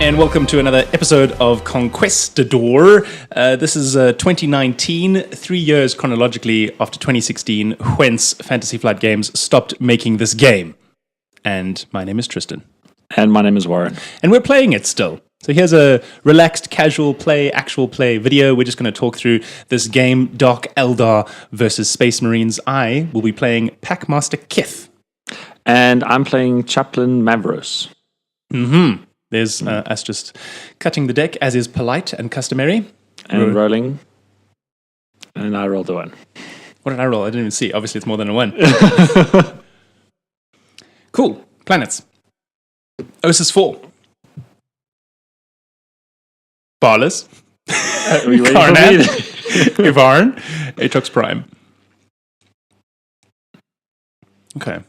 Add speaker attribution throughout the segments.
Speaker 1: And welcome to another episode of Conquestadore. This is 2019, 3 years chronologically after 2016, whence Fantasy Flight Games stopped making this game. And my name is Tristan.
Speaker 2: And my name is Warren.
Speaker 1: And we're playing it still. So here's a relaxed, casual play, actual play video. We're just going to talk through this game, Dark Eldar versus Space Marines. I will be playing Packmaster Kith.
Speaker 2: And I'm playing Chaplain Mavros.
Speaker 1: Mm-hmm. There's us just cutting the deck, as is polite and customary.
Speaker 2: And rolling. And I rolled a 1.
Speaker 1: What did I roll? I didn't even see. Obviously, it's more than a 1. Cool. Planets. Osis 4. Barlas. Karnak. Ivarn. Aatrox Prime. Okay.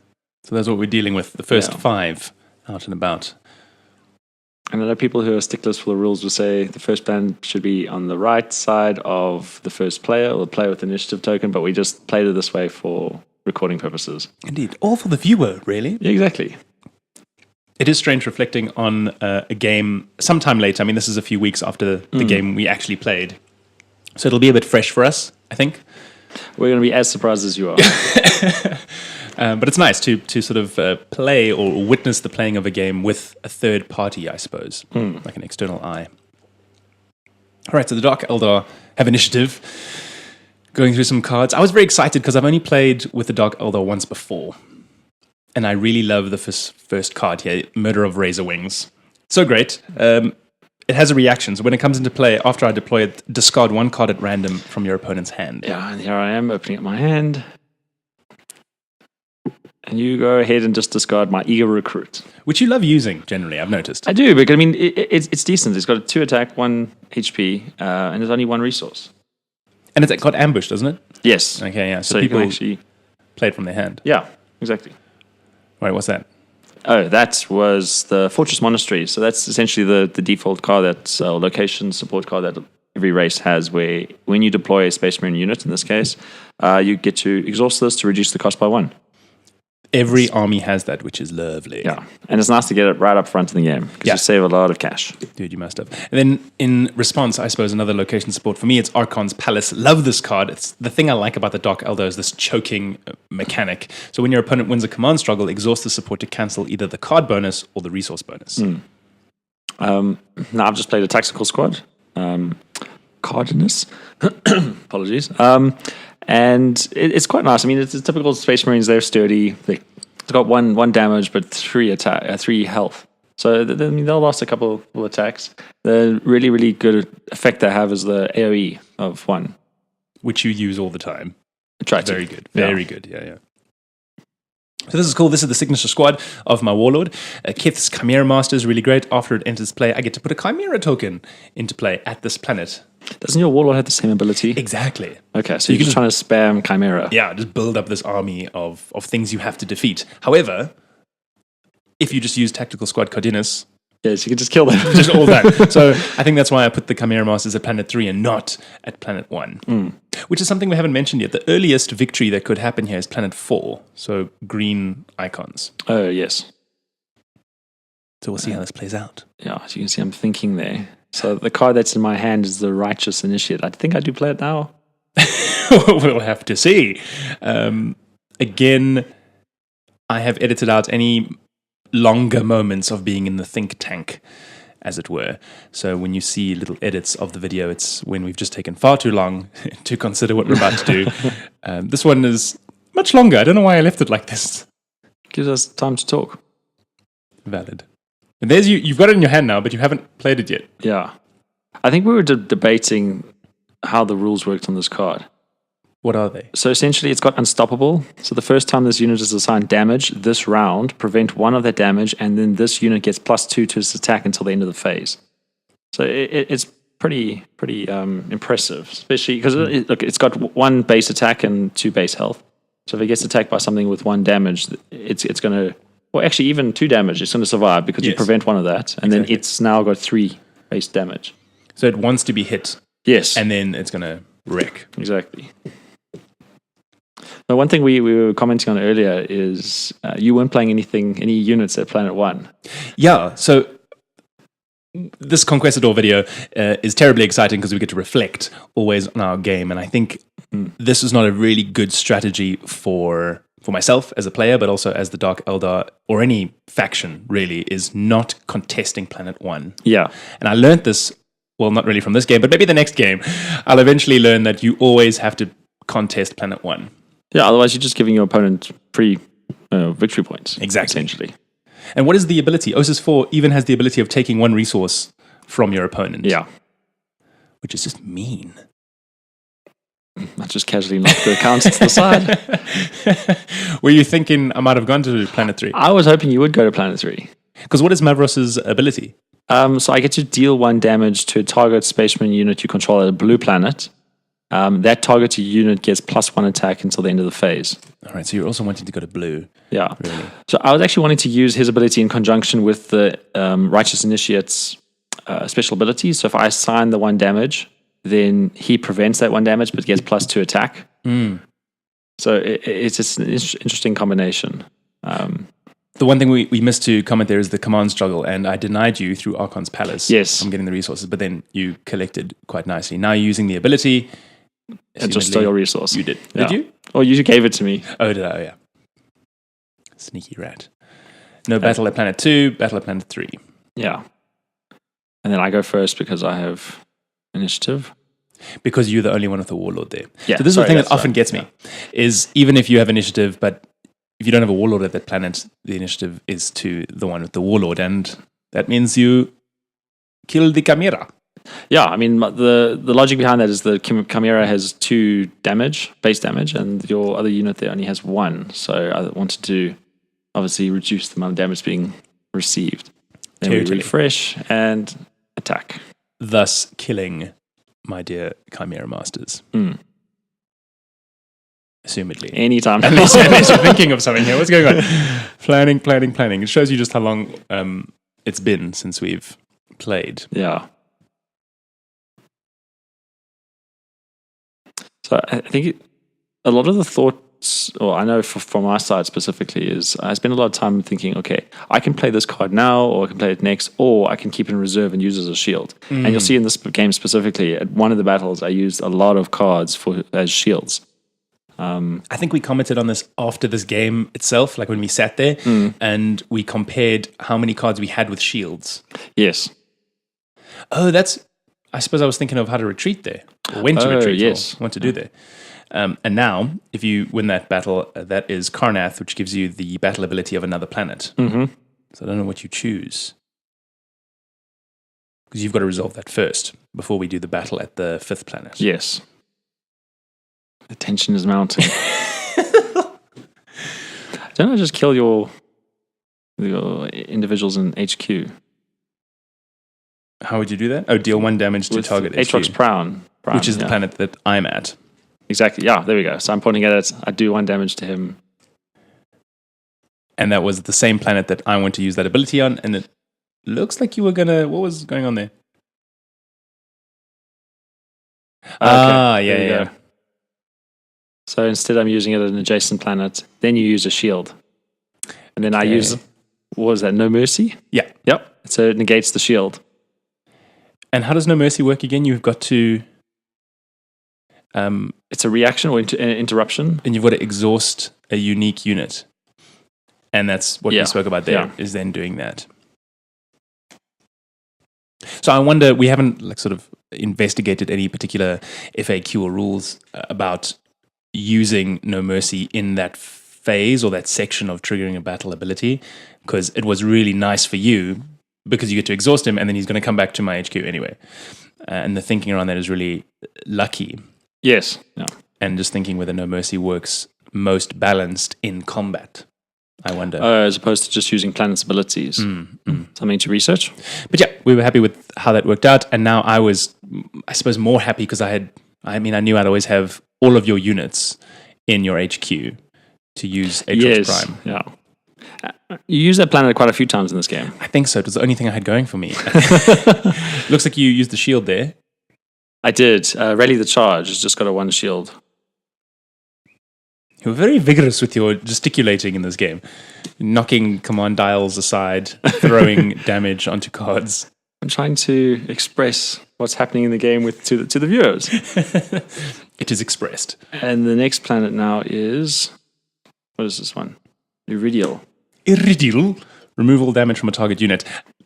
Speaker 1: So that's what we're dealing with. The first 5 out and about.
Speaker 2: And I know people who are sticklers for the rules will say the first plan should be on the right side of the first player, or the player with the initiative token, but we just played it this way for recording purposes.
Speaker 1: Indeed. All for the viewer, really.
Speaker 2: Yeah, exactly.
Speaker 1: It is strange reflecting on a game sometime later. I mean, this is a few weeks after the game we actually played. So it'll be a bit fresh for us, I think.
Speaker 2: We're going to be as surprised as you are.
Speaker 1: But it's nice to sort of play or witness the playing of a game with a third party, I suppose, like an external eye. All right, so the Dark Eldar have initiative. Going through some cards. I was very excited because I've only played with the Dark Eldar once before. And I really love the first card here, Murder of Razor Wings. So great. It has a reaction. So when it comes into play, after I deploy it, discard 1 card at random from your opponent's hand.
Speaker 2: Yeah, and here I am opening up my hand. And you go ahead and just discard my Eager Recruit.
Speaker 1: Which you love using, generally, I've noticed.
Speaker 2: I do, because I mean, it's decent. It's got a 2 attack, 1 HP, and there's only 1 resource.
Speaker 1: And it's got ambush, doesn't it?
Speaker 2: Yes.
Speaker 1: Okay, yeah.
Speaker 2: So
Speaker 1: people
Speaker 2: you can actually
Speaker 1: play it from their hand.
Speaker 2: Yeah, exactly.
Speaker 1: Wait, what's that?
Speaker 2: Oh, that was the Fortress Monastery. So that's essentially the default card, that location support card that every race has, where when you deploy a Space Marine unit, in this case, you get to exhaust this to reduce the cost by 1.
Speaker 1: Every army has that, which is lovely.
Speaker 2: Yeah, and it's nice to get it right up front in the game, because you save a lot of cash.
Speaker 1: Dude, you must have. And then in response, I suppose, another location support. For me, it's Archon's Palace. Love this card. It's the thing I like about the Dark Eldar is this choking mechanic. So when your opponent wins a command struggle, exhaust the support to cancel either the card bonus or the resource bonus.
Speaker 2: Now, I've just played a tactical squad. Cardinus. Apologies. And it's quite nice. I mean, it's typical Space Marines. They're sturdy. It's got one damage, but 3 health. So I mean, they'll last a couple of attacks. The really, really good effect they have is the AoE of 1,
Speaker 1: which you use all the time.
Speaker 2: Very
Speaker 1: good. Very good. Yeah. So this is cool. This is the signature squad of my Warlord. Kith's Chimera Master is really great. After it enters play, I get to put a Chimera token into play at this planet.
Speaker 2: Doesn't your Warlord have the same ability?
Speaker 1: Exactly.
Speaker 2: Okay, so you're just trying to spam Chimera.
Speaker 1: Yeah, just build up this army of things you have to defeat. However, if you just use Tactical Squad Cardinus...
Speaker 2: Yes, you can just kill them.
Speaker 1: Just all that. So I think that's why I put the Chimera Masters at Planet 3 and not at Planet 1. Which is something we haven't mentioned yet. The earliest victory that could happen here is Planet 4. So green icons.
Speaker 2: Oh, yes.
Speaker 1: So we'll see how this plays out.
Speaker 2: Yeah, as you can see, I'm thinking there. So the card that's in my hand is the Righteous Initiate. I think I do play it now.
Speaker 1: We'll have to see. Again, I have edited out any longer moments of being in the think tank, as it were. So when you see little edits of the video, it's when we've just taken far too long to consider what we're about to do. This one is much longer. I don't know why I left it like this.
Speaker 2: Gives us time to talk.
Speaker 1: Valid. And there's you've got it in your hand now, but you haven't played it yet.
Speaker 2: Yeah. I think we were debating how the rules worked on this card.
Speaker 1: What are they?
Speaker 2: So essentially, it's got Unstoppable. So the first time this unit is assigned damage this round, prevent 1 of that damage, and then this unit gets +2 to its attack until the end of the phase. So it's pretty impressive, especially because it's got 1 base attack and 2 base health. So if it gets attacked by something with 1 damage, it's going to... Well, actually, even 2 damage, it's going to survive because you prevent 1 of that. And then it's now got 3 base damage.
Speaker 1: So it wants to be hit.
Speaker 2: Yes.
Speaker 1: And then it's going to wreck.
Speaker 2: Exactly. Now, one thing we were commenting on earlier is you weren't playing any units at Planet 1.
Speaker 1: Yeah, so this Conquestadore video is terribly exciting because we get to reflect always on our game. And I think this is not a really good strategy for myself as a player, but also as the Dark Eldar or any faction really, is not contesting Planet 1.
Speaker 2: Yeah.
Speaker 1: And I learned this, well, not really from this game, but maybe the next game. I'll eventually learn that you always have to contest Planet 1.
Speaker 2: Yeah, otherwise you're just giving your opponent free victory points.
Speaker 1: Exactly.
Speaker 2: Essentially.
Speaker 1: And what is the ability? Osis 4 even has the ability of taking one resource from your opponent.
Speaker 2: Yeah.
Speaker 1: Which is just mean.
Speaker 2: I just casually knocked the accounts to the side.
Speaker 1: Were you thinking I might have gone to Planet 3?
Speaker 2: I was hoping you would go to Planet 3.
Speaker 1: Because what is Mavros' ability?
Speaker 2: So I get to deal 1 damage to a target spaceman unit you control at a blue planet. That targeted unit gets +1 attack until the end of the phase.
Speaker 1: All right, so you're also wanting to go to blue.
Speaker 2: Yeah.
Speaker 1: Really?
Speaker 2: So I was actually wanting to use his ability in conjunction with the Righteous Initiate's special ability. So if I assign the 1 damage, then he prevents that 1 damage but gets +2 attack. So it's just an interesting combination.
Speaker 1: The one thing we missed to comment there is the command struggle, and I denied you through Archon's Palace
Speaker 2: Yes.
Speaker 1: from getting the resources, but then you collected quite nicely. Now you're using the ability.
Speaker 2: And just stole your resource.
Speaker 1: You did.
Speaker 2: Yeah.
Speaker 1: Did you?
Speaker 2: Oh, you gave it to me.
Speaker 1: Oh, did I? Oh, yeah. Sneaky rat. No battle at Planet 2, battle at Planet 3.
Speaker 2: Yeah. And then I go first because I have initiative.
Speaker 1: Because you're the only one with the warlord there.
Speaker 2: Yeah,
Speaker 1: So this is the thing that often
Speaker 2: right.
Speaker 1: gets me, is even if you have initiative, but if you don't have a warlord at that planet, the initiative is to the one with the warlord, and that means you kill the Chimera.
Speaker 2: Yeah, I mean, the logic behind that is the Chimera has 2 damage, base damage, and your other unit there only has 1. So I wanted to obviously reduce the amount of damage being received. Then
Speaker 1: Totally.
Speaker 2: we refresh and attack.
Speaker 1: Thus killing my dear Chimera Masters. Assumedly.
Speaker 2: Anytime.
Speaker 1: Unless you're thinking of something here. What's going on? Planning. It shows you just how long it's been since we've played.
Speaker 2: Yeah. So I think a lot of the thoughts, or I know from my side specifically, is I spend a lot of time thinking, okay, I can play this card now, or I can play it next, or I can keep it in reserve and use it as a shield. And you'll see in this game specifically, at one of the battles, I used a lot of cards as shields.
Speaker 1: I think we commented on this after this game itself, like when we sat there, and we compared how many cards we had with shields.
Speaker 2: Yes.
Speaker 1: Oh, I suppose I was thinking of how to retreat there. Or when to retreat,
Speaker 2: yes.
Speaker 1: or what to do there. And now, if you win that battle, that is Karnath, which gives you the battle ability of another planet.
Speaker 2: Mm-hmm.
Speaker 1: So I don't know what you choose. Because you've got to resolve that first, before we do the battle at the 5th planet.
Speaker 2: Yes. The tension is mounting. Don't I just kill your individuals in HQ?
Speaker 1: How would you do that? Oh, deal 1 damage to
Speaker 2: With
Speaker 1: target
Speaker 2: Aatrox
Speaker 1: HQ,
Speaker 2: Prime,
Speaker 1: which is the planet that I'm at.
Speaker 2: Exactly. Yeah, there we go. So I'm pointing at it. I do 1 damage to him.
Speaker 1: And that was the same planet that I want to use that ability on. And it looks like you were going to... What was going on there?
Speaker 2: There you
Speaker 1: yeah.
Speaker 2: go. So instead I'm using it at an adjacent planet. Then you use a shield. And then I use... What was that? No Mercy?
Speaker 1: Yeah.
Speaker 2: Yep. So it negates the shield.
Speaker 1: And how does No Mercy work again? You've got to...
Speaker 2: It's a reaction or interruption.
Speaker 1: And you've got to exhaust a unique unit. And that's what we spoke about there, is then doing that. So I wonder, we haven't sort of investigated any particular FAQ or rules about using No Mercy in that phase or that section of triggering a battle ability, because it was really nice for you because you get to exhaust him and then he's going to come back to my HQ anyway. And the thinking around that is really lucky.
Speaker 2: Yes. Yeah.
Speaker 1: And just thinking whether No Mercy works most balanced in combat, I wonder.
Speaker 2: As opposed to just using planet's abilities. Something to research.
Speaker 1: But yeah, we were happy with how that worked out. And now I was, I suppose, more happy because I knew I'd always have all of your units in your HQ to use Aatrox Prime.
Speaker 2: Yeah. You used that planet quite a few times in this game.
Speaker 1: I think so. It was the only thing I had going for me. Looks like you used the shield there.
Speaker 2: I did. Rally the Charge. It's just got a 1 shield.
Speaker 1: You were very vigorous with your gesticulating in this game. Knocking command dials aside, throwing damage onto cards.
Speaker 2: trying to express what's happening in the game to the viewers.
Speaker 1: It is expressed.
Speaker 2: And the next planet now is, what is this one? Iridial.
Speaker 1: Iridial. Remove all damage from a target unit.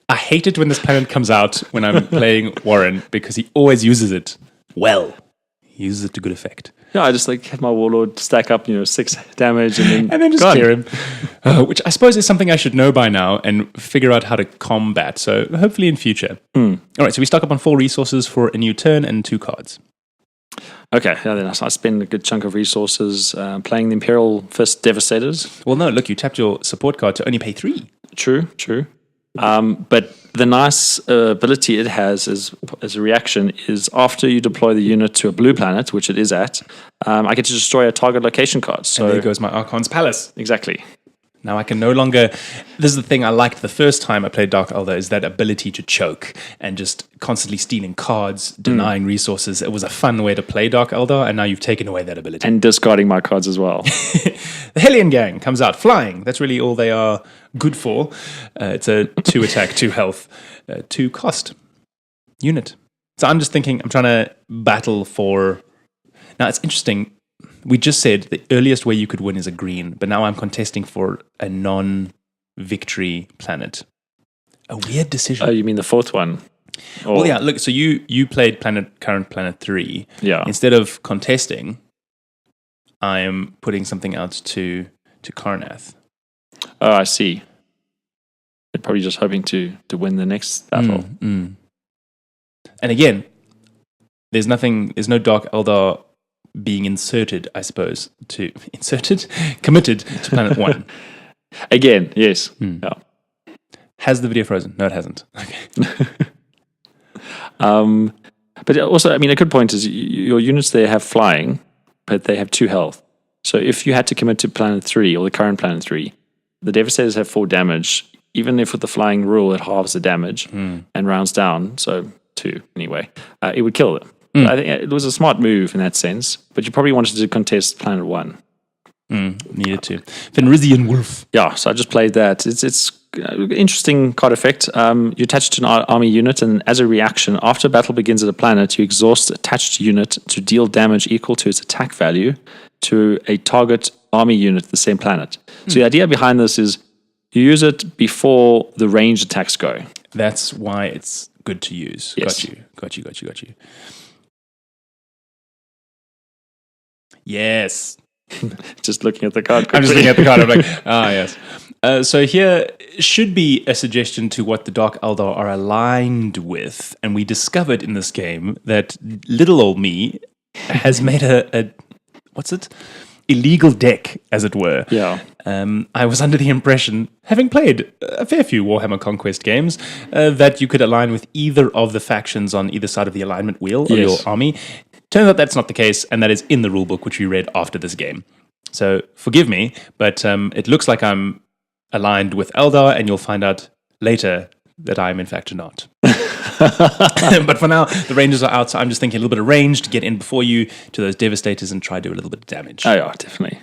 Speaker 1: I hate it when this planet comes out when I'm playing Warren because he always uses it well. He uses it to good effect.
Speaker 2: Yeah, I just have my warlord stack up, 6 damage and
Speaker 1: then just clear him. Which I suppose is something I should know by now and figure out how to combat. So hopefully in future. All right, so we stock up on 4 resources for a new turn and 2 cards.
Speaker 2: Okay, yeah, then I spend a good chunk of resources playing the Imperial Fist Devastators.
Speaker 1: Well, no, look, you tapped your support card to only pay 3.
Speaker 2: True. But the nice ability it has as a reaction is after you deploy the unit to a blue planet, which it is at, I get to destroy a target location card. So
Speaker 1: and there goes my Archon's Palace.
Speaker 2: Exactly.
Speaker 1: Now I can no longer... This is the thing I liked the first time I played Dark Eldar, is that ability to choke and just constantly stealing cards, denying resources. It was a fun way to play Dark Eldar, and now you've taken away that ability.
Speaker 2: And discarding my cards as well.
Speaker 1: The Hellion Gang comes out flying. That's really all they are good for. It's a 2 attack, 2 health, 2 cost unit. So I'm just thinking, I'm trying to battle for... Now it's interesting... We just said the earliest way you could win is a green, but now I'm contesting for a non-victory planet. A weird decision.
Speaker 2: Oh, you mean the 4th one?
Speaker 1: Well, yeah, look, so you played current planet 3.
Speaker 2: Yeah.
Speaker 1: Instead of contesting, I'm putting something out to Karnath.
Speaker 2: Oh, I see. They're probably just hoping to win the next battle.
Speaker 1: And again, there's no Dark Eldar being inserted, I suppose, committed to planet 1.
Speaker 2: Again, yes. Yeah.
Speaker 1: Has the video frozen? No, it hasn't. Okay.
Speaker 2: But also, I mean, a good point is your units there have flying, but they have 2 health. So if you had to commit to planet 3 or the current planet 3, the Devastators have 4 damage. Even if with the flying rule, it halves the damage and rounds down, so 2 anyway, it would kill them. I think it was a smart move in that sense, but you probably wanted to contest Planet 1.
Speaker 1: Needed to. Fenrisian Wolf.
Speaker 2: Yeah, so I just played that. It's interesting card effect. You attach to an army unit, and as a reaction, after battle begins at a planet, you exhaust attached unit to deal damage equal to its attack value to a target army unit at the same planet. So the idea behind this is you use it before the ranged attacks go.
Speaker 1: That's why it's good to use.
Speaker 2: Yes.
Speaker 1: Got you. Yes.
Speaker 2: Just looking at the card quickly.
Speaker 1: I'm just looking at the card. I'm like, yes. So here should be a suggestion to what the Dark Eldar are aligned with. And we discovered in this game that little old me has made a what's it? Illegal deck, as it were.
Speaker 2: Yeah.
Speaker 1: I was under the impression, having played a fair few Warhammer Conquest games, that you could align with either of the factions on either side of the alignment wheel of your army. Turns out that's not the case, and that is in the rulebook, which we read after this game. So forgive me, but it looks like I'm aligned with Eldar, and you'll find out later that I'm in fact not. But for now, the Rangers are out, so I'm just thinking a little bit of range to get in before you to those Devastators and try to do a little bit of damage.
Speaker 2: Oh, yeah, definitely.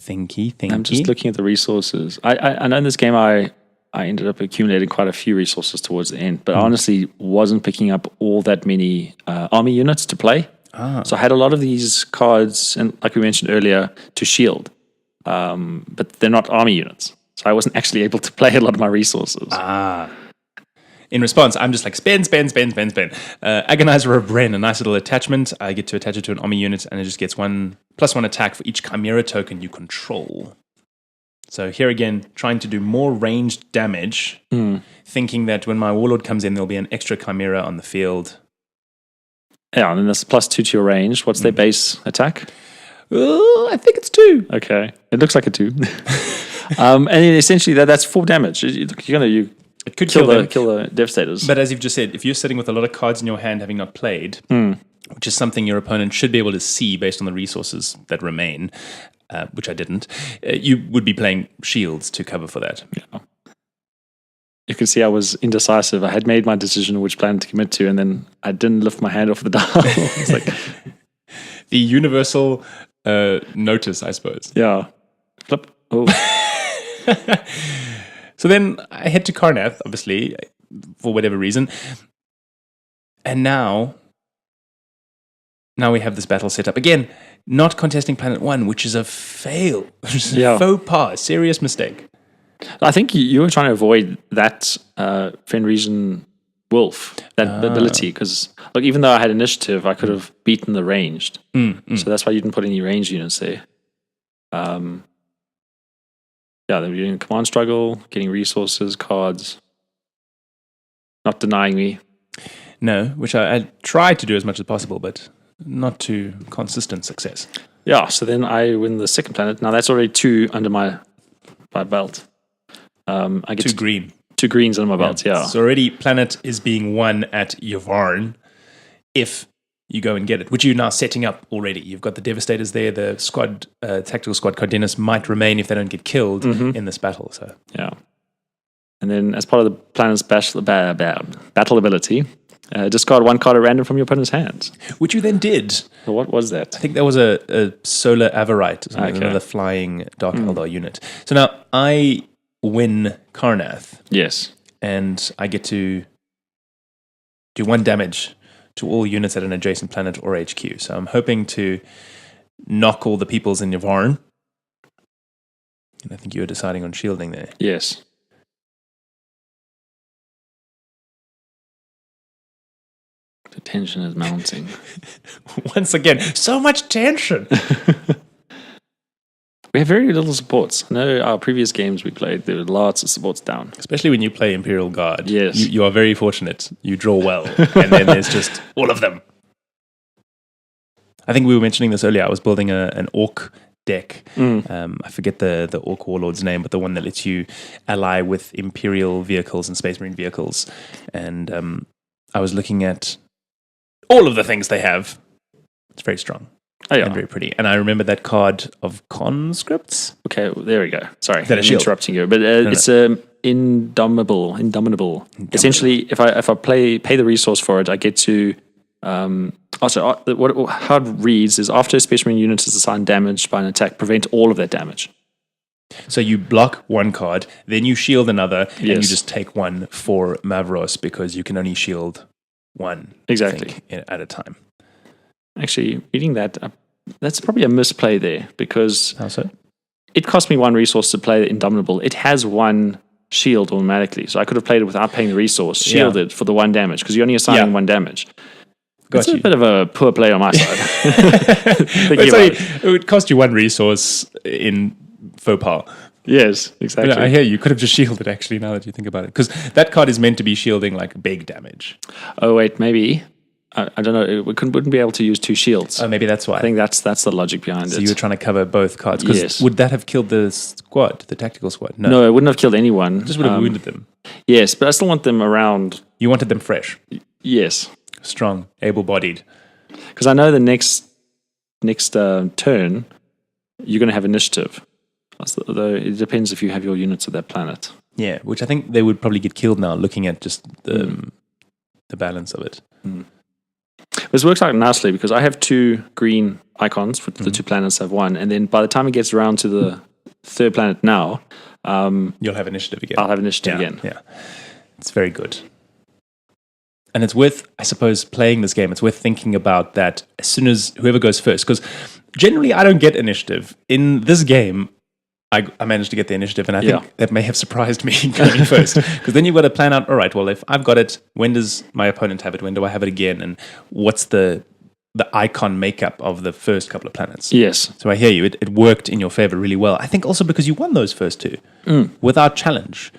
Speaker 1: Thinky.
Speaker 2: I'm just looking at the resources. I know in this game I ended up accumulating quite a few resources towards the end, but I honestly wasn't picking up all that many army units to play. So I had a lot of these cards, and like we mentioned earlier, to shield, but they're not army units. So I wasn't actually able to play a lot of my resources.
Speaker 1: In response, I'm just like, spend. Agonizer of Bren, a nice little attachment. I get to attach it to an army unit, and it just gets +1 attack for each Chimera token you control. So here again, trying to do more ranged damage, thinking that when my Warlord comes in, there'll be an extra Chimera on the field.
Speaker 2: Yeah, and then there's +2 to your range. What's their base attack?
Speaker 1: I think it's 2.
Speaker 2: Okay, it looks like a 2. And then essentially that's 4 damage. It could kill the Devastators.
Speaker 1: But as you've just said, if you're sitting with a lot of cards in your hand having not played, which is something your opponent should be able to see based on the resources that remain, which I didn't, you would be playing shields to cover for that.
Speaker 2: Yeah. You can see I was indecisive. I had made my decision which planet to commit to, and then I didn't lift my hand off the dial. It's like
Speaker 1: the universal notice, I suppose.
Speaker 2: Yeah. Flip. Oh.
Speaker 1: So So then I head to Karnath, obviously, for whatever reason. And now we have this battle set up. Again, not contesting Planet 1, which is a fail. Faux pas, serious mistake.
Speaker 2: I think you were trying to avoid that Fenrisian wolf, that ability, because look, even though I had initiative, I could have beaten the ranged. So that's why you didn't put any ranged units there. They were doing command struggle, getting resources, cards, not denying me.
Speaker 1: No, which I tried to do as much as possible, but not to consistent success.
Speaker 2: Yeah, so then I win the second planet. Now that's already 2 under my belt. I get
Speaker 1: 2 green.
Speaker 2: 2 greens under my belt, yeah.
Speaker 1: So already planet is being won at Yvarn if you go and get it, which you're now setting up already. You've got the Devastators there. The squad, tactical squad Cardenas might remain if they don't get killed in this battle. So
Speaker 2: yeah. And then as part of the planet's battle ability, discard 1 card at random from your opponent's hands.
Speaker 1: Which you then did.
Speaker 2: So what was that?
Speaker 1: I think that was a Solar Averite, another flying Dark Eldar unit. So now I win Karnath.
Speaker 2: Yes.
Speaker 1: And I get to do 1 damage to all units at an adjacent planet or HQ. So I'm hoping to knock all the peoples in Yvarn. And I think you were deciding on shielding there.
Speaker 2: Yes. The tension is mounting.
Speaker 1: Once again, so much tension.
Speaker 2: We have very little supports. I know our previous games we played, there were lots of supports down.
Speaker 1: Especially when you play Imperial Guard.
Speaker 2: Yes.
Speaker 1: You are very fortunate. You draw well. And then there's just all of them. I think we were mentioning this earlier. I was building an Orc deck. I forget the Orc Warlord's name, but the one that lets you ally with Imperial vehicles and Space Marine vehicles. And I was looking at all of the things they have. It's very strong.
Speaker 2: Oh, yeah.
Speaker 1: And very pretty. And I remember that card of conscripts.
Speaker 2: Okay, well, there we go. Sorry,
Speaker 1: I'm
Speaker 2: interrupting you, but it's indomitable. Essentially, if I pay the resource for it, I get to. Also, how it reads is after a Space Marine unit is assigned damage by an attack, prevent all of that damage.
Speaker 1: So you block 1 card, then you shield another, and you
Speaker 2: Yes.
Speaker 1: just take 1 for Mavros because you can only shield 1
Speaker 2: Exactly.
Speaker 1: thing at a time.
Speaker 2: Actually, reading that, that's probably a misplay there because
Speaker 1: How so?
Speaker 2: it cost me 1 resource to play Indomitable. It has 1 shield automatically, so I could have played it without paying the resource, shielded for the 1 damage because you're only assigning 1 damage. It's a bit of a poor play on my side.
Speaker 1: It would cost you 1 resource in faux pas.
Speaker 2: Yes, exactly.
Speaker 1: I hear you could have just shielded actually now that you think about it. Because that card is meant to be shielding like big damage.
Speaker 2: Oh, wait, maybe. I don't know. We wouldn't be able to use 2 shields.
Speaker 1: Oh, maybe that's why.
Speaker 2: I think that's the logic behind it.
Speaker 1: So you were trying to cover both cards. Because would that have killed the squad, the tactical squad?
Speaker 2: No, it wouldn't have killed anyone.
Speaker 1: Just would have wounded them.
Speaker 2: Yes, but I still want them around.
Speaker 1: You wanted them fresh.
Speaker 2: Yes.
Speaker 1: Strong, able-bodied.
Speaker 2: Because I know the next turn, you're going to have initiative. Although it depends if you have your units at that planet.
Speaker 1: Yeah, which I think they would probably get killed now looking at just the balance of it.
Speaker 2: This works out nicely because I have 2 green icons for the 2 planets I've won. And then by the time it gets around to the 3rd planet now...
Speaker 1: you'll have initiative again.
Speaker 2: I'll have initiative again.
Speaker 1: Yeah, it's very good. And it's worth, I suppose, playing this game. It's worth thinking about that as soon as whoever goes first. Because generally, I don't get initiative. In this game, I managed to get the initiative. And I think that may have surprised me going first. Because then you've got to plan out, all right, well, if I've got it, when does my opponent have it? When do I have it again? And what's the icon makeup of the first couple of planets?
Speaker 2: Yes.
Speaker 1: So I hear you. It worked in your favor really well. I think also because you won those first 2 without challenge.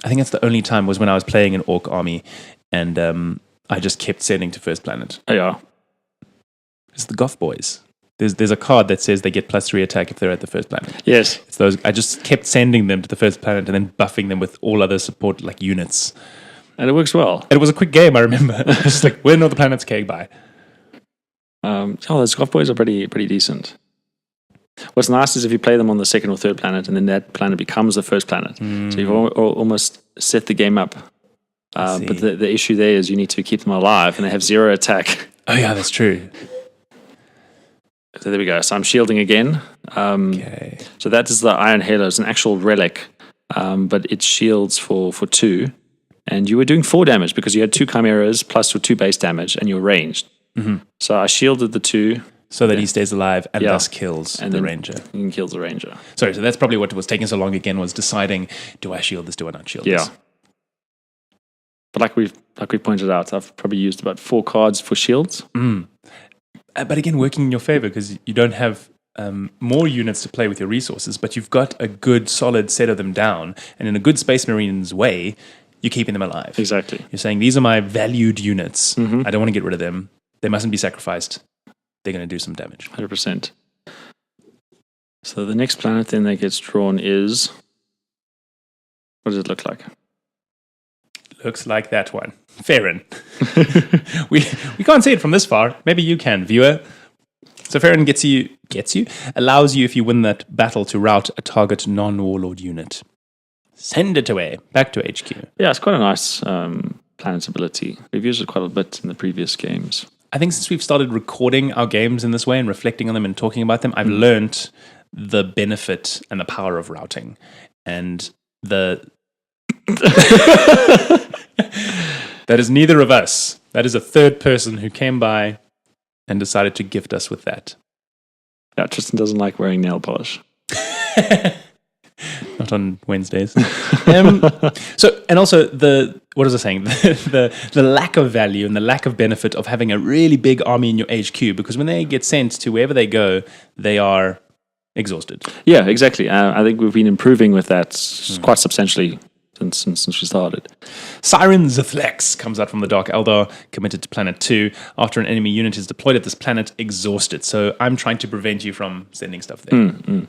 Speaker 1: I think that's the only time was when I was playing an Orc army and I just kept sending to first planet.
Speaker 2: Oh, yeah.
Speaker 1: It's the Goth boys. There's a card that says they get +3 attack if they're at the first planet.
Speaker 2: Yes.
Speaker 1: It's those. I just kept sending them to the first planet and then buffing them with all other support like units.
Speaker 2: And it works well.
Speaker 1: It was a quick game, I remember. Just like, we're not the planets, okay, bye.
Speaker 2: Those Goth boys are pretty decent. What's nice is if you play them on the 2nd or 3rd planet and then that planet becomes the first planet. So you've almost set the game up. But the issue there is you need to keep them alive and they have 0 attack.
Speaker 1: Oh yeah, that's true.
Speaker 2: So there we go. So I'm shielding again.
Speaker 1: Okay.
Speaker 2: So that is the Iron Halo. It's an actual relic, but it shields for 2. And you were doing 4 damage because you had 2 chimeras plus your 2 base damage, and you're ranged. So I shielded the 2.
Speaker 1: So that he stays alive and thus kills
Speaker 2: and
Speaker 1: the ranger.
Speaker 2: And kills the ranger.
Speaker 1: Sorry, so that's probably what was taking so long again, was deciding, do I shield this, do I not shield this?
Speaker 2: But like we pointed out, I've probably used about 4 cards for shields.
Speaker 1: But again, working in your favor, because you don't have more units to play with your resources, but you've got a good, solid set of them down. And in a good Space Marines way, you're keeping them alive.
Speaker 2: Exactly.
Speaker 1: You're saying, these are my valued units. I don't want to get rid of them. They mustn't be sacrificed. They're going to do some damage.
Speaker 2: 100%. So the next planet then that gets drawn is... What does it look like?
Speaker 1: Looks like that one. Farron. we can't see it from this far. Maybe you can, viewer. So Farron gets you, allows you, if you win that battle, to route a target non-warlord unit. Send it away, back to HQ.
Speaker 2: Yeah, it's quite a nice planet ability. We've used it quite a bit in the previous games.
Speaker 1: I think since we've started recording our games in this way and reflecting on them and talking about them, I've learned the benefit and the power of routing. And that is neither of us. That is a third person who came by and decided to gift us with that.
Speaker 2: Yeah, Tristan doesn't like wearing nail polish.
Speaker 1: Not on Wednesdays. So, and also what was I saying? The lack of value and the lack of benefit of having a really big army in your HQ, because when they get sent to wherever they go, they are exhausted.
Speaker 2: Yeah, exactly. I think we've been improving with that quite substantially since we started.
Speaker 1: Siren Zithlex comes out from the Dark Eldar, committed to Planet 2. After an enemy unit is deployed at this planet, exhausted. So I'm trying to prevent you from sending stuff there.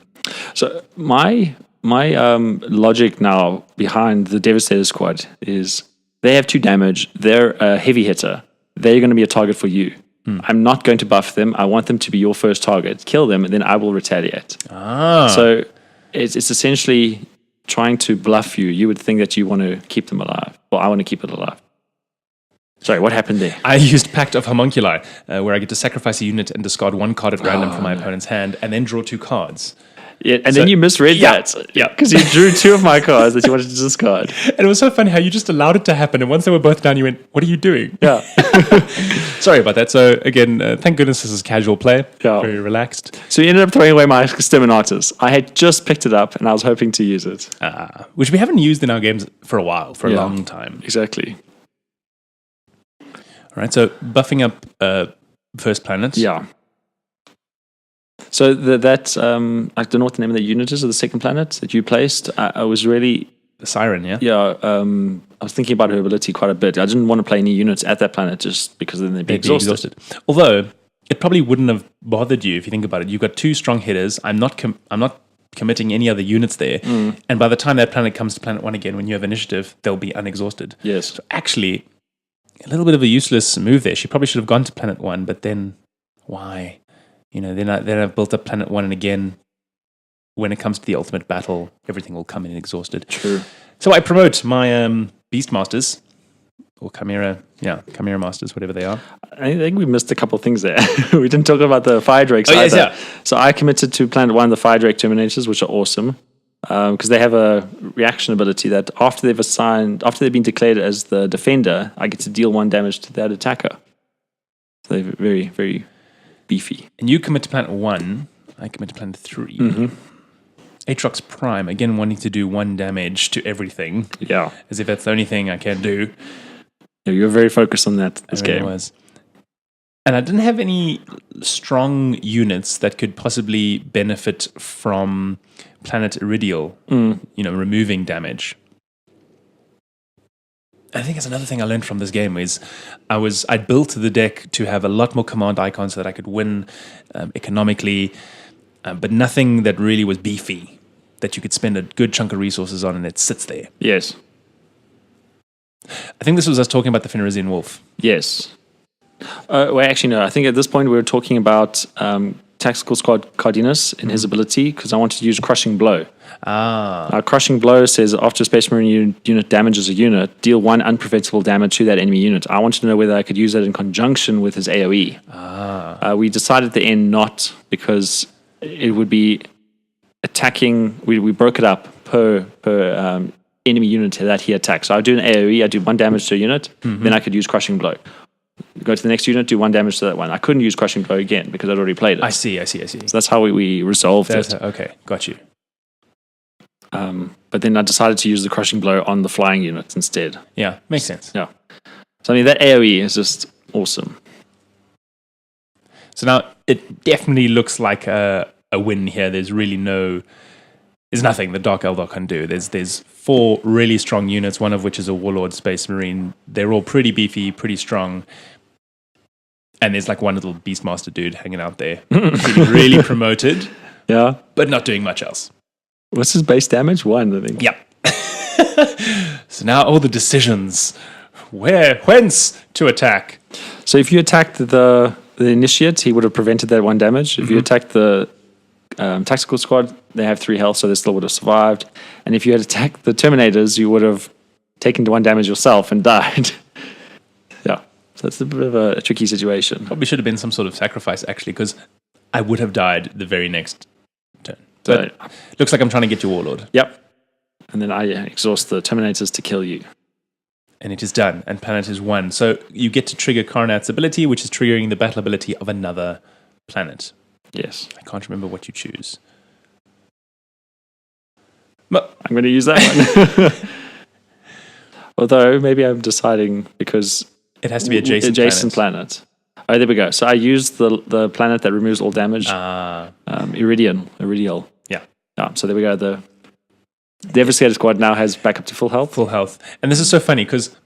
Speaker 2: So my logic now behind the Devastator squad is they have 2 damage. They're a heavy hitter. They're going to be a target for you. I'm not going to buff them. I want them to be your first target. Kill them, and then I will retaliate. So it's essentially trying to bluff you. You would think that you want to keep them alive. Well, I want to keep it alive. Sorry, what happened there?
Speaker 1: I used Pact of Homunculi, where I get to sacrifice a unit and discard 1 card at random from my opponent's hand, and then draw 2 cards.
Speaker 2: Yeah, and then you misread that. Yeah, because you drew 2 of my cards that you wanted to discard.
Speaker 1: And it was so funny how you just allowed it to happen, and once they were both down, you went, "What are you doing?"
Speaker 2: Yeah.
Speaker 1: Sorry about that. So again, thank goodness this is casual play.
Speaker 2: Yeah.
Speaker 1: Very relaxed.
Speaker 2: So you ended up throwing away my Exterminatus. I had just picked it up, and I was hoping to use it.
Speaker 1: Which we haven't used in our games for a while, for a long time.
Speaker 2: Exactly.
Speaker 1: All right, so buffing up first planet.
Speaker 2: Yeah. So that I don't know what the name of the unit is, of the second planet that you placed. I was really...
Speaker 1: The Siren, yeah?
Speaker 2: Yeah, I was thinking about her ability quite a bit. I didn't want to play any units at that planet just because then they'd be exhausted.
Speaker 1: Although, it probably wouldn't have bothered you if you think about it. You've got 2 strong hitters. I'm not committing any other units there. And by the time that planet comes to Planet 1 again, when you have initiative, they'll be unexhausted.
Speaker 2: Yes.
Speaker 1: So actually, a little bit of a useless move there. She probably should have gone to Planet 1, but then why? Then I've built up Planet 1, and again, when it comes to the ultimate battle, everything will come in exhausted.
Speaker 2: True.
Speaker 1: So I promote my Beastmasters, or Chimera Masters, whatever they are.
Speaker 2: I think we missed a couple of things there. We didn't talk about the Fire Drakes either. Yes, yeah. So I committed to Planet 1 the Fire Drake Terminators, which are awesome, because they have a reaction ability that after they've been declared as the defender, I get to deal 1 damage to that attacker. So they're very, very beefy.
Speaker 1: And you commit to Planet 1, I commit to Planet 3. Aatrox Prime, again wanting to do 1 damage to everything.
Speaker 2: Yeah.
Speaker 1: As if that's the only thing I can do.
Speaker 2: Yeah, you were very focused on that this game.
Speaker 1: Was. And I didn't have any strong units that could possibly benefit from Planet Iridial, removing damage. I think that's another thing I learned from this game is I'd built the deck to have a lot more command icons so that I could win economically, but nothing that really was beefy that you could spend a good chunk of resources on, and it sits there.
Speaker 2: Yes.
Speaker 1: I think this was us talking about the Fenrisian Wolf.
Speaker 2: Yes. Well, actually, no. I think at this point we were talking about Tank tactical squad Cardinus in his ability because I wanted to use Crushing Blow.
Speaker 1: Ah.
Speaker 2: Crushing Blow says after a Space Marine unit damages a unit, deal 1 unpreventable damage to that enemy unit. I wanted to know whether I could use that in conjunction with his AoE. We decided at the end not because it would be attacking. We broke it up per enemy unit that he attacks. So I do an AoE, I do 1 damage to a unit, then I could use Crushing Blow. Go to the next unit, do 1 damage to that one. I couldn't use Crushing Blow again because I'd already played it.
Speaker 1: I see.
Speaker 2: So that's how we resolved it.
Speaker 1: Okay, got you.
Speaker 2: But then I decided to use the Crushing Blow on the flying units instead.
Speaker 1: Yeah, makes sense.
Speaker 2: Yeah. So I mean, that AoE is just awesome.
Speaker 1: So now it definitely looks like a win here. There's nothing the Dark Eldar can do. There's 4 really strong units, one of which is a Warlord Space Marine. They're all pretty beefy, pretty strong. And there's like one little Beastmaster dude hanging out there, feeling really promoted, but not doing much else.
Speaker 2: What's his base damage? 1, I think.
Speaker 1: Yep. So now all the decisions. Whence to attack?
Speaker 2: So if you attacked the Initiate, he would have prevented that 1 damage. If you attacked the tactical squad, they have 3 health, so they still would have survived. And if you had attacked the Terminators, you would have taken 1 damage yourself and died. Yeah, so it's a bit of a tricky situation.
Speaker 1: Probably should have been some sort of sacrifice, actually, because I would have died the very next turn. But looks like I'm trying to get your Warlord.
Speaker 2: Yep. And then I exhaust the Terminators to kill you.
Speaker 1: And it is done, and planet is won. So you get to trigger Karnat's ability, which is triggering the battle ability of another planet.
Speaker 2: Yes.
Speaker 1: I can't remember what you choose.
Speaker 2: But I'm going to use that one. Although, maybe I'm deciding because...
Speaker 1: It has to be adjacent
Speaker 2: planet. Oh, there we go. So I used the planet that removes all damage. Iridial. Yeah. So there we go. The Devastator squad now has back up to full health.
Speaker 1: Full health. And this is so funny because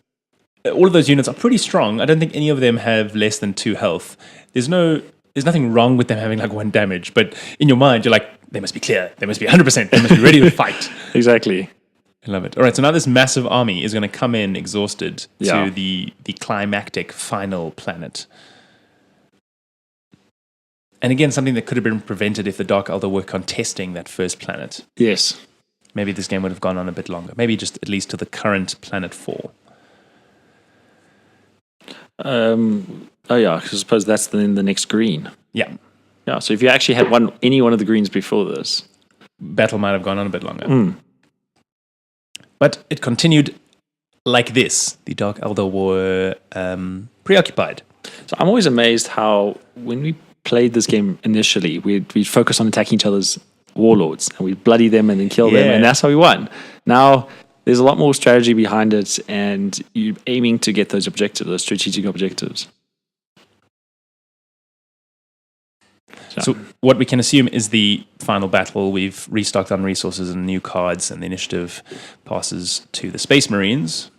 Speaker 1: all of those units are pretty strong. I don't think any of them have less than 2 health. There's nothing wrong with them having like 1 damage, but in your mind, you're like, they must be clear. They must be 100%. They must be ready to fight.
Speaker 2: Exactly.
Speaker 1: I love it. All right, so now this massive army is going to come in exhausted to the climactic final planet. And again, something that could have been prevented if the Dark Eldar were contesting that first planet.
Speaker 2: Yes.
Speaker 1: Maybe this game would have gone on a bit longer. Maybe just at least to the current planet 4.
Speaker 2: I suppose that's then the next green.
Speaker 1: Yeah.
Speaker 2: Yeah, so if you actually had any one of the greens before this,
Speaker 1: battle might have gone on a bit longer. But it continued like this. The Dark Eldar were preoccupied.
Speaker 2: So I'm always amazed how when we played this game initially, we'd focus on attacking each other's warlords and we'd bloody them and then kill them, and that's how we won. Now there's a lot more strategy behind it, and you're aiming to get those objectives, those strategic objectives.
Speaker 1: So what we can assume is the final battle. We've restocked on resources and new cards, and the initiative passes to the Space Marines.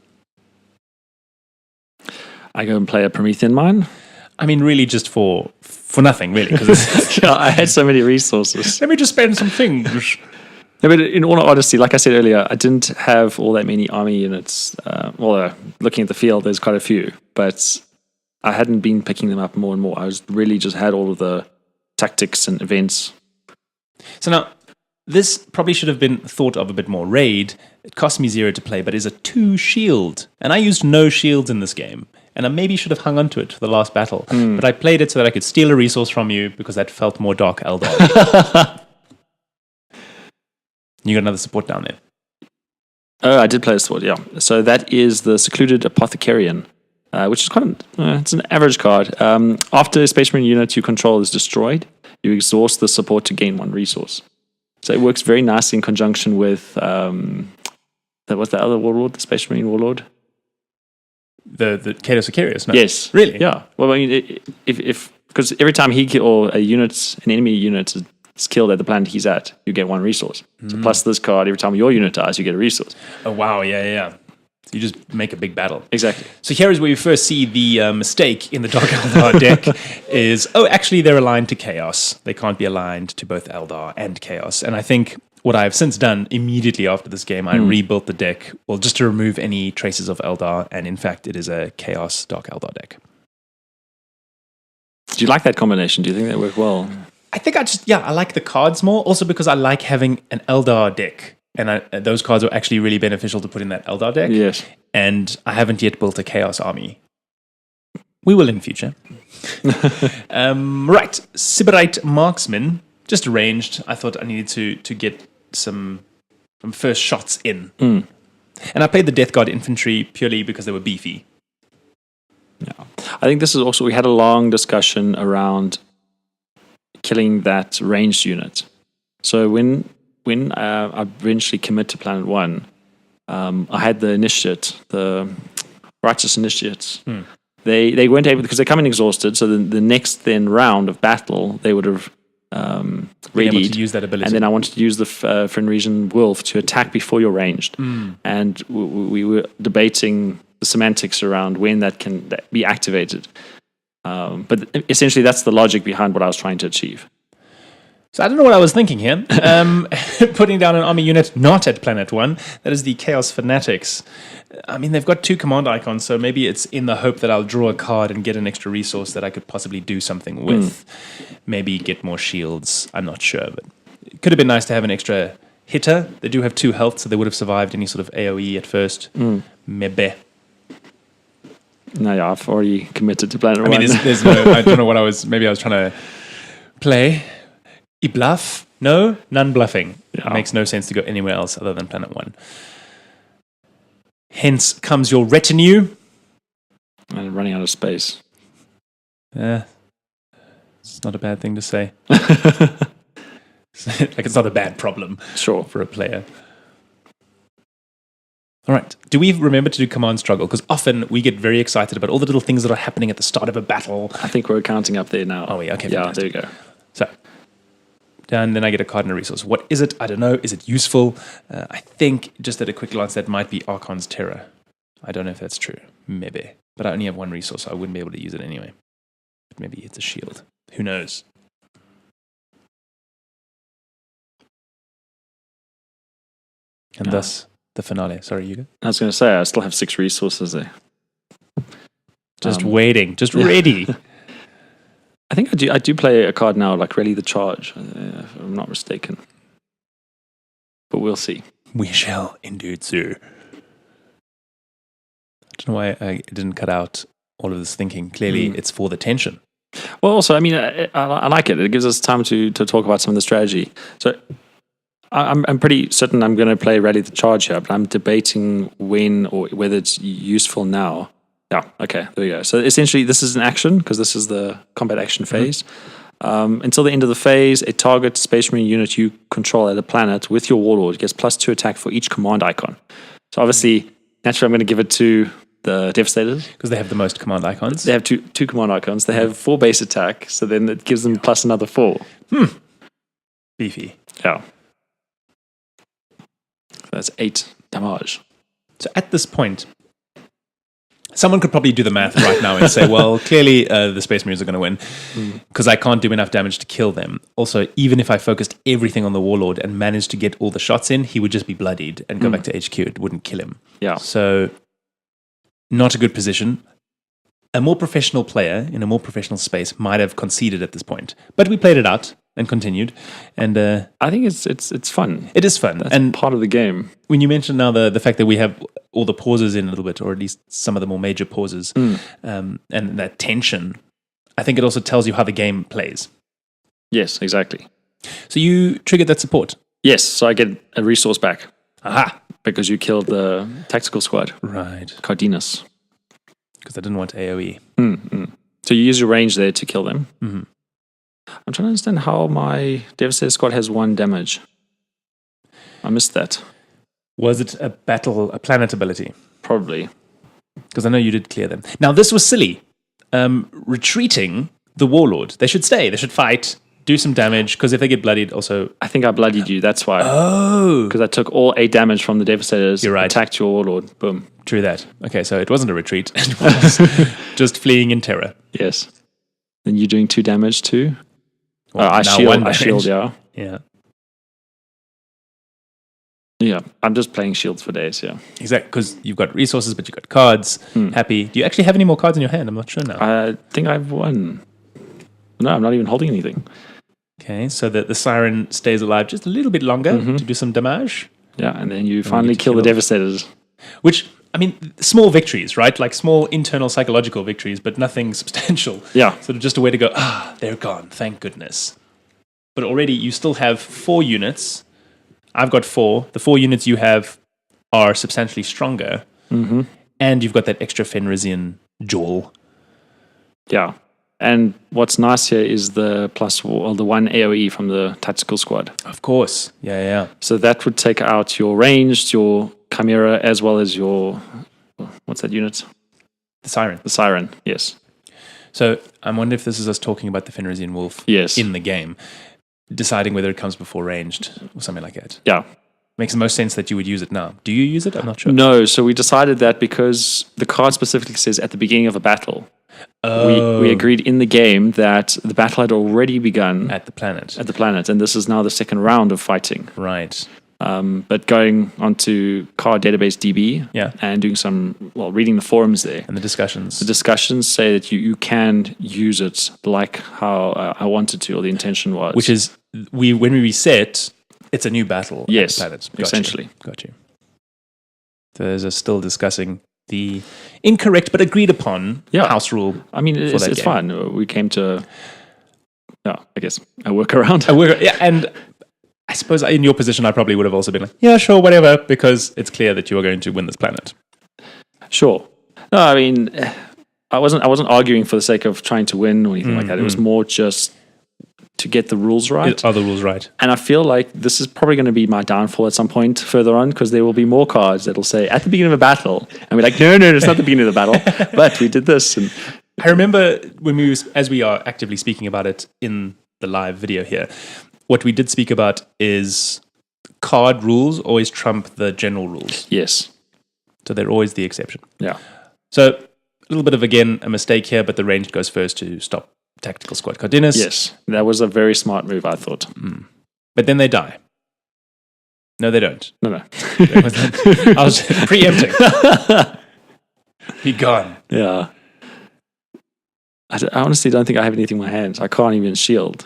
Speaker 2: I go and play a Promethean mine.
Speaker 1: I mean, really just for nothing, really. Because
Speaker 2: I had so many resources.
Speaker 1: Let me just spend some things.
Speaker 2: No, but in all honesty, like I said earlier, I didn't have all that many army units. Although looking at the field, there's quite a few, but I hadn't been picking them up more and more. I was really just had all of the tactics and events.
Speaker 1: So now, this probably should have been thought of a bit more. Raid, it cost me 0 to play, but is a 2 shield. And I used no shields in this game. And I maybe should have hung on to it for the last battle. But I played it so that I could steal a resource from you because that felt more Dark Eldar. You got another support down there.
Speaker 2: Oh, I did play a sword, yeah. So that is the Secluded Apothecarian, which is it's an average card. After a Space Marine unit you control is destroyed, you exhaust the support to gain 1 resource. So it works very nicely in conjunction with, what's the other warlord, the Space Marine warlord?
Speaker 1: The Kato Sicarius, no?
Speaker 2: Yes.
Speaker 1: Really?
Speaker 2: Yeah. Well, I mean, because every time an enemy unit is killed at the planet he's at, you get 1 resource. So plus this card, every time your unit dies, you get a resource.
Speaker 1: Oh, wow. Yeah. You just make a big battle.
Speaker 2: Exactly.
Speaker 1: So here is where you first see the mistake in the Dark Eldar deck is, actually they're aligned to Chaos. They can't be aligned to both Eldar and Chaos. And I think what I've since done immediately after this game, I rebuilt the deck, just to remove any traces of Eldar. And in fact, it is a Chaos Dark Eldar deck.
Speaker 2: Do you like that combination? Do you think that worked well?
Speaker 1: I think I like the cards more. Also because I like having an Eldar deck. And those cards are actually really beneficial to put in that Eldar deck.
Speaker 2: Yes.
Speaker 1: And I haven't yet built a Chaos Army. We will in future. Right. Sybarite Marksman. Just arranged. I thought I needed to get some first shots in. And I played the Death Guard Infantry purely because they were beefy.
Speaker 2: Yeah. I think this is also, we had a long discussion around killing that ranged unit. So when I eventually commit to Planet 1, I had the initiate, the righteous initiates. They weren't able, because they come in exhausted, so the next then round of battle, they would have readied.
Speaker 1: To use that ability.
Speaker 2: And then I wanted to use the Fenrisian Wolf to attack before you're ranged. And we were debating the semantics around when that can be activated. But essentially, that's the logic behind what I was trying to achieve.
Speaker 1: So I don't know what I was thinking here. Putting down an army unit not at Planet 1, that is the Chaos Fanatics. I mean, they've got 2 command icons, so maybe it's in the hope that I'll draw a card and get an extra resource that I could possibly do something with. Maybe get more shields. I'm not sure, but it could have been nice to have an extra hitter. They do have 2 health, so they would have survived any sort of AoE at first. Maybe.
Speaker 2: No, yeah, I've already committed to Planet 1.
Speaker 1: I mean, there's no, I don't know what maybe I was trying to play. Bluff? No, none bluffing.
Speaker 2: Yeah.
Speaker 1: It makes no sense to go anywhere else other than Planet 1. Hence comes your retinue.
Speaker 2: And running out of space.
Speaker 1: Yeah, it's not a bad thing to say. Like, it's not a bad problem for a player. All right. Do we remember to do command struggle? Because often we get very excited about all the little things that are happening at the start of a battle.
Speaker 2: I think we're counting up there now.
Speaker 1: Oh, yeah. Okay.
Speaker 2: Yeah,
Speaker 1: fantastic.
Speaker 2: there you go.
Speaker 1: So, and then I get a card and a resource. What is it? I don't know. Is it useful? I think, just at a quick glance, that might be Archon's Terror. I don't know if that's true. Maybe. But I only have 1 resource, so I wouldn't be able to use it anyway. But maybe it's a shield. Who knows? And thus, the finale. Sorry, Hugo.
Speaker 2: I was going to say, I still have 6 resources there.
Speaker 1: Just waiting. Just ready.
Speaker 2: I think I do play a card now, like Rally the Charge, if I'm not mistaken. But we'll see.
Speaker 1: We shall indeed see. I don't know why I didn't cut out all of this thinking. Clearly, it's for the tension.
Speaker 2: Well, also, I mean, I like it. It gives us time to talk about some of the strategy. So I'm pretty certain I'm going to play Rally the Charge here, but I'm debating when or whether it's useful now. Yeah, okay, there we go. So essentially, this is an action, because this is the combat action phase. Until the end of the phase, a target Space Marine unit you control at a planet with your Warlord gets +2 attack for each command icon. So obviously, naturally, I'm going to give it to the Devastators.
Speaker 1: Because they have the most command icons.
Speaker 2: They have two command icons. They have 4 base attack, so then it gives them plus another 4.
Speaker 1: Beefy.
Speaker 2: Yeah. So that's 8 damage.
Speaker 1: So at this point, someone could probably do the math right now and say, well, clearly the Space Marines are going to win because I can't do enough damage to kill them. Also, even if I focused everything on the Warlord and managed to get all the shots in, he would just be bloodied and go back to HQ. It wouldn't kill him.
Speaker 2: Yeah.
Speaker 1: So, not a good position. A more professional player in a more professional space might have conceded at this point. But we played it out and continued. And
Speaker 2: I think it's fun.
Speaker 1: It is fun.
Speaker 2: That's
Speaker 1: and
Speaker 2: part of the game.
Speaker 1: When you mentioned now the fact that we have all the pauses in a little bit, or at least some of the more major pauses, and that tension, I think it also tells you how the game plays.
Speaker 2: Yes, exactly.
Speaker 1: So you triggered that support?
Speaker 2: Yes, so I get a resource back.
Speaker 1: Aha!
Speaker 2: Because you killed the tactical squad.
Speaker 1: Right.
Speaker 2: Cardenas.
Speaker 1: Because I didn't want AoE.
Speaker 2: So you use your range there to kill them.
Speaker 1: Mm-hmm.
Speaker 2: I'm trying to understand how my Devastator squad has 1 damage. I missed that.
Speaker 1: Was it a planet ability?
Speaker 2: Probably.
Speaker 1: Because I know you did clear them. Now, this was silly. Retreating the Warlord. They should stay. They should fight, do some damage, because if they get bloodied, also...
Speaker 2: I think I bloodied you, that's why.
Speaker 1: Oh!
Speaker 2: Because I took all 8 damage from the Devastators.
Speaker 1: You're right.
Speaker 2: Attacked your Warlord. Boom.
Speaker 1: True that. Okay, so it wasn't a retreat. It was just fleeing in terror.
Speaker 2: Yes. Then you're doing 2 damage too?
Speaker 1: Well,
Speaker 2: I shield, yeah.
Speaker 1: Yeah.
Speaker 2: Yeah, I'm just playing shields for days, yeah.
Speaker 1: Exactly, because you've got resources, but you've got cards. Happy. Do you actually have any more cards in your hand? I'm not sure now.
Speaker 2: I think I have 1. No, I'm not even holding anything.
Speaker 1: Okay, so that the Siren stays alive just a little bit longer to do some damage.
Speaker 2: Yeah, and then you finally kill the Devastators.
Speaker 1: Which, I mean, small victories, right? Like small internal psychological victories, but nothing substantial.
Speaker 2: Yeah.
Speaker 1: Sort of just a way to go, they're gone, thank goodness. But already you still have 4 units. I've got 4. The 4 units you have are substantially stronger. Mm-hmm. And you've got that extra Fenrisian jaw.
Speaker 2: Yeah. And what's nice here is the the 1 AoE from the tactical squad.
Speaker 1: Of course. Yeah.
Speaker 2: So that would take out your ranged, your Chimera, as well as your... What's that unit?
Speaker 1: The Siren.
Speaker 2: The Siren, yes.
Speaker 1: So I wonder if this is us talking about the Fenrisian Wolf in the game, deciding whether it comes before ranged or something like that.
Speaker 2: Yeah.
Speaker 1: Makes the most sense that you would use it now. Do you use it? I'm not sure.
Speaker 2: No, so we decided that because the card specifically says at the beginning of a battle. We agreed in the game that the battle had already begun
Speaker 1: at the planet.
Speaker 2: And this is now the second round of fighting.
Speaker 1: Right.
Speaker 2: But going onto card database DB and doing reading the forums there.
Speaker 1: And the discussions.
Speaker 2: The discussions say that you can use it like how I wanted to, or the intention was.
Speaker 1: Which is, when we reset, it's a new battle.
Speaker 2: Yes,
Speaker 1: at the planet.
Speaker 2: essentially.
Speaker 1: Got you. So there's still discussing the incorrect but agreed upon house rule.
Speaker 2: I mean, it's fine. We came to, I guess, a workaround.
Speaker 1: And I suppose in your position, I probably would have also been like, yeah, sure, whatever, because it's clear that you are going to win this planet.
Speaker 2: Sure. No, I mean, I wasn't arguing for the sake of trying to win or anything like that. It was more just to get the rules right.
Speaker 1: Are the rules right?
Speaker 2: And I feel like this is probably going to be my downfall at some point further on, because there will be more cards that'll say at the beginning of a battle, and we're like, no, it's not the beginning of the battle, but we did this. And
Speaker 1: I remember when as we are actively speaking about it in the live video here, what we did speak about is card rules always trump the general rules.
Speaker 2: Yes.
Speaker 1: So they're always the exception.
Speaker 2: Yeah.
Speaker 1: So a little bit of, again, a mistake here, but the ranged goes first to stop tactical squad Cardenas.
Speaker 2: Yes, that was a very smart move, I thought.
Speaker 1: But then they die. No, they don't.
Speaker 2: No.
Speaker 1: I was preempting. Be gone.
Speaker 2: Yeah. I honestly don't think I have anything in my hands. I can't even shield.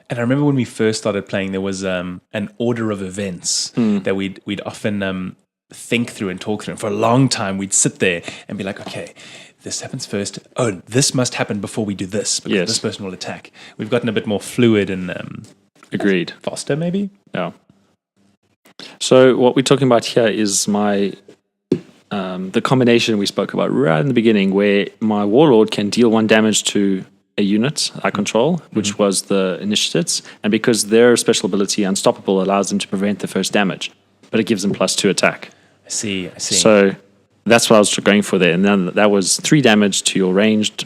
Speaker 1: And I remember when we first started playing, there was an order of events that we'd often think through and talk through. And for a long time, we'd sit there and be like, okay, this happens first. Oh, this must happen before we do this, because this person will attack. We've gotten a bit more fluid and
Speaker 2: agreed.
Speaker 1: Faster, maybe?
Speaker 2: Yeah. So what we're talking about here is my the combination we spoke about right in the beginning, where my Warlord can deal 1 damage to a unit I control, which was the Initiates, and because their special ability Unstoppable allows them to prevent the first damage, but it gives them +2 attack.
Speaker 1: I see.
Speaker 2: So that's what I was going for there, and then that was 3 damage to your ranged.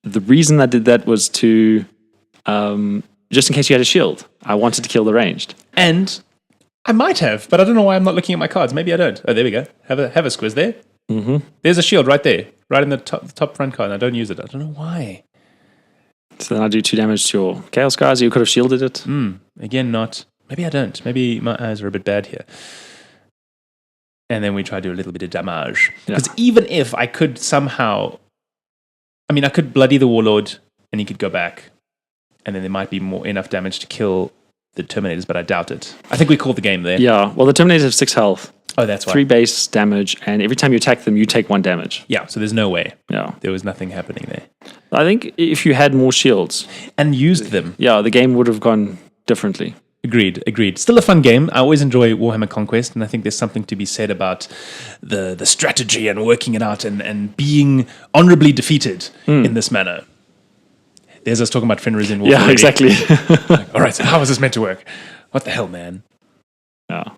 Speaker 2: The reason I did that was to just in case you had a shield. I wanted to kill the ranged.
Speaker 1: And I might have, but I don't know why I'm not looking at my cards. Maybe I don't. Oh, there we go. Have a squiz there. Mm-hmm. There's a shield right there, right in the top front card, and I don't use it. I don't know why.
Speaker 2: So then I do 2 damage to your Chaos guys. You could have shielded it.
Speaker 1: Again, not. Maybe I don't. Maybe my eyes are a bit bad here. And then we try to do a little bit of damage. Because even if I could somehow... I could bloody the Warlord, and he could go back. And then there might be enough damage to kill the Terminators, but I doubt it. I think we called the game there.
Speaker 2: Yeah, well, the Terminators have 6 health.
Speaker 1: Oh, that's why.
Speaker 2: 3 base damage, and every time you attack them, you take 1 damage.
Speaker 1: Yeah, so there's no way.
Speaker 2: Yeah.
Speaker 1: There was nothing happening there.
Speaker 2: I think if you had more shields...
Speaker 1: And used them.
Speaker 2: Yeah, the game would have gone differently.
Speaker 1: Agreed. Still a fun game. I always enjoy Warhammer Conquest, and I think there's something to be said about the strategy and working it out and being honorably defeated in this manner. There's us talking about Fenrisian Wolf.
Speaker 2: Yeah, already. Exactly.
Speaker 1: All right, so how is this meant to work? What the hell, man?
Speaker 2: Yeah.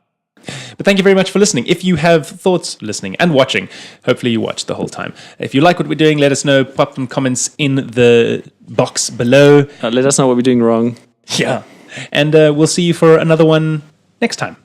Speaker 1: But thank you very much for listening. If you have thoughts listening and watching, hopefully you watched the whole time. If you like what we're doing, let us know. Pop some comments in the box below.
Speaker 2: Let us know what we're doing wrong.
Speaker 1: Yeah. And we'll see you for another one next time.